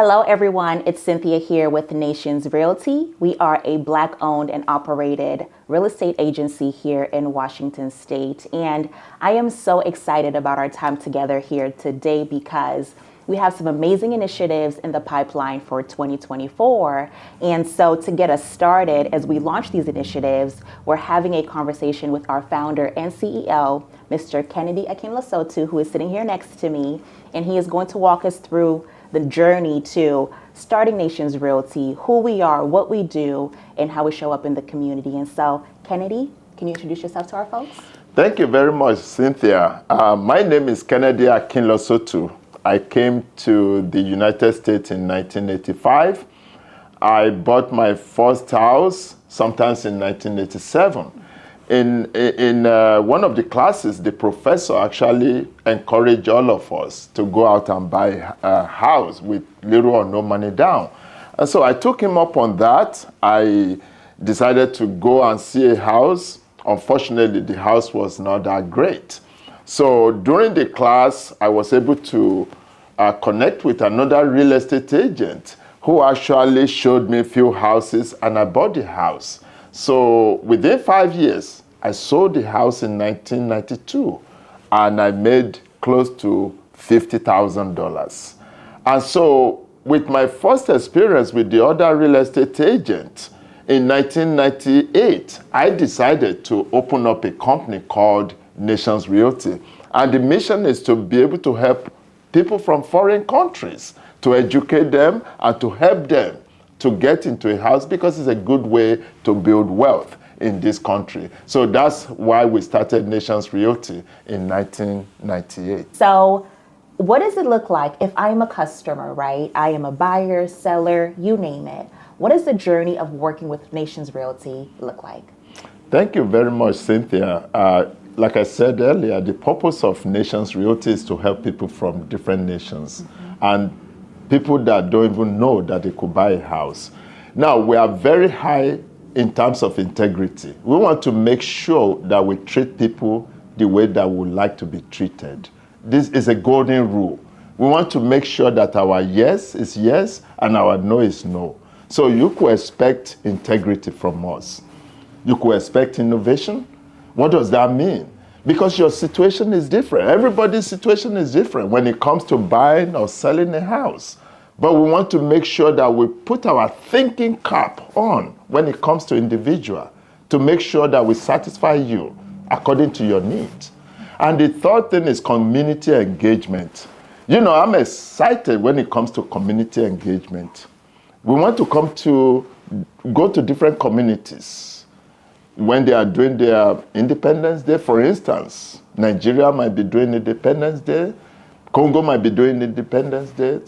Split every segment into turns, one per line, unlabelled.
Hello, everyone. It's Cynthia here with Nations Realty. We are a Black-owned and operated real estate agency here in Washington State. And I am so excited about our time together here today because we have some amazing initiatives in the pipeline for 2024. And so to get us started, as we launch these initiatives, we're having a conversation with our founder and CEO, Mr. Kennedy Akinlosotu, who is sitting here next to me. And he is going to walk us through the journey to starting Nations Realty, who we are, what we do, and how we show up in the community. And so, Kennedy, can you introduce yourself to our folks?
Thank you very much, Cynthia. My name is Kennedy Akinlosotu. I came to the United States in 1985. I bought my first house sometimes in 1987. In one of the classes, the professor actually encouraged all of us to go out and buy a house with little or no money down. And so I took him up on that. I decided to go and see a house. Unfortunately, the house was not that great. So during the class, I was able to connect with another real estate agent who actually showed me a few houses, and I bought the house. So within 5 years, I sold the house in 1992, and I made close to $50,000. And so with my first experience with the other real estate agent, in 1998, I decided to open up a company called Nations Realty. And the mission is to be able to help people from foreign countries, to educate them and to help them to get into a house, because it's a good way to build wealth in this country. So that's why we started Nations Realty in 1998.
So what does it look like if I'm a customer, right? I am a buyer, seller, you name it. What does the journey of working with Nations Realty look like?
Thank you very much, Cynthia. Like I said earlier, the purpose of Nations Realty is to help people from different nations and people that don't even know that they could buy a house. Now, we are very high in terms of integrity. We want to make sure that we treat people the way that we would like to be treated. This is a golden rule. We want to make sure that our yes is yes and our no is no. So you could expect integrity from us. You could expect innovation. What does that mean? Because your situation is different. Everybody's situation is different when it comes to buying or selling a house. But we want to make sure that we put our thinking cap on when it comes to individual, to make sure that we satisfy you according to your needs. And the third thing is community engagement. You know, I'm excited when it comes to community engagement. We want to go to different communities when they are doing their Independence Day, for instance. Nigeria might be doing Independence Day. Congo might be doing Independence Day.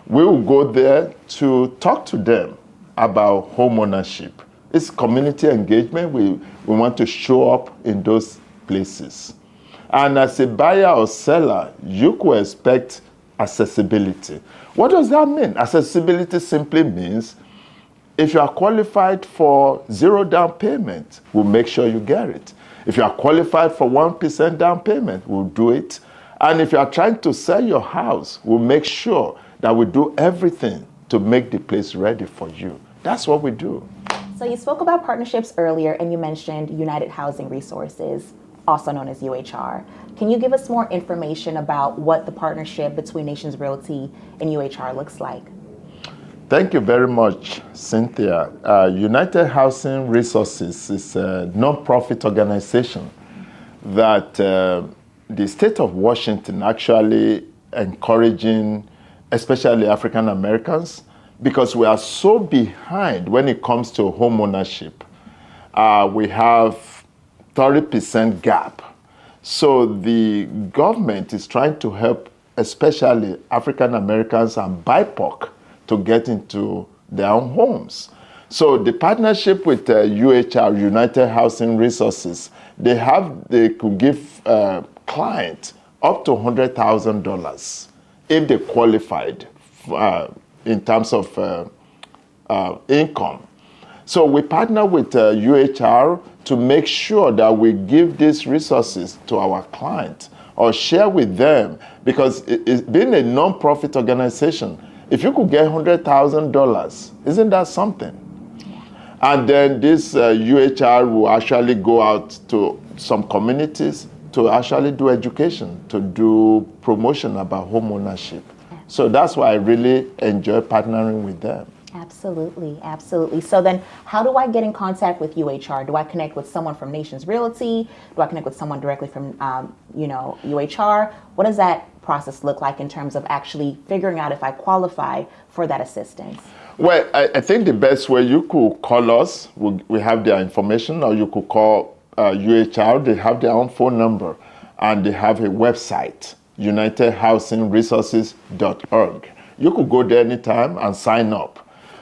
We will go there to talk to them about home ownership. It's community engagement. We want to show up in those places. And as a buyer or seller, you could expect accessibility. What does that mean? Accessibility simply means if you are qualified for 0 down payment, we'll make sure you get it. If you are qualified for 1% down payment, we'll do it. And if you are trying to sell your house, we'll make sure that we do everything to make the place ready for you. That's what we do.
So you spoke about partnerships earlier, and you mentioned United Housing Resources, also known as UHR. Can you give us more information about what the partnership between Nations Realty and UHR looks like?
Thank you very much, Cynthia. United Housing Resources is a non-profit organization that the state of Washington actually encouraging, especially African Americans, because we are so behind when it comes to home ownership. We have 30% gap. So the government is trying to help, especially African Americans and BIPOC, to get into their own homes. So the partnership with UHR, United Housing Resources, they could give clients up to $100,000 if they qualified in terms of income. So we partner with UHR to make sure that we give these resources to our clients or share with them, because being a non-profit organization, If you could get $100,000, isn't that something? And then this UHR will actually go out to some communities to actually do education, to do promotion about home ownership. So that's why I really enjoy partnering with them.
Absolutely, absolutely. So then how do I get in contact with UHR? Do I connect with someone from Nations Realty? Do I connect with someone directly from, UHR? What does that process look like in terms of actually figuring out if I qualify for that assistance?
Well, I think the best way, you could call us, we have their information, or you could call UHR. They have their own phone number, and they have a website, unitedhousingresources.org. You could go there anytime and sign up.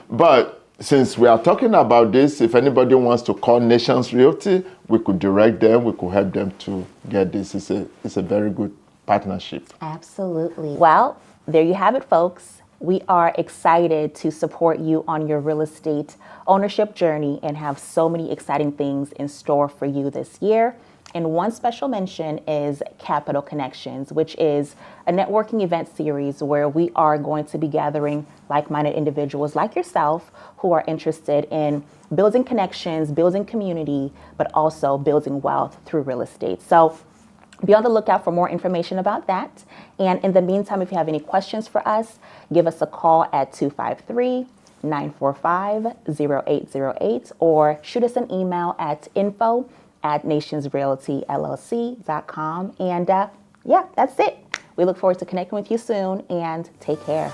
But since we are talking about this, if anybody wants to call Nations Realty, we could direct them, we could help them to get this. It's a very good partnership.
Absolutely. Well, there you have it, folks. We are excited to support you on your real estate ownership journey and have so many exciting things in store for you this year. And one special mention is Capital Connections, which is a networking event series where we are going to be gathering like-minded individuals like yourself who are interested in building connections, building community, but also building wealth through real estate. So be on the lookout for more information about that. And in the meantime, if you have any questions for us, give us a call at 253-945-0808 or shoot us an email at info@nationsrealtyllc.com. And that's it. We look forward to connecting with you soon, and take care.